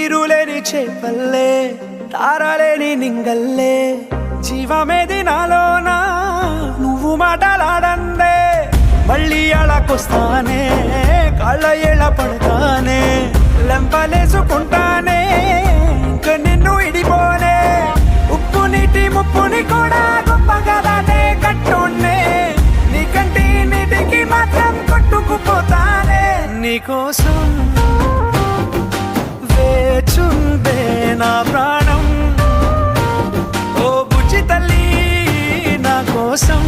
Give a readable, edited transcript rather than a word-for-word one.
తీరులేని చేపల్లే తారలేని నింగల్లే జీవమేది నాలోనా నువ్వు మాటలాడందే మళ్ళీ అలాకొస్తానే కాళ్ళ ఎలా పడతానే లెంపలేసుకుంటానే ఇంక నిన్ను ఇడిపోనే ఉప్పు నీటి ముప్పుని కూడా గొప్పగా దాటే కట్టున్నే నీ కంటి నీటికి మాత్రం కొట్టుకుపోతానే నీకోసం వేచుందే నా ప్రాణం ఓ బుజ్జి తల్లి నా కోసం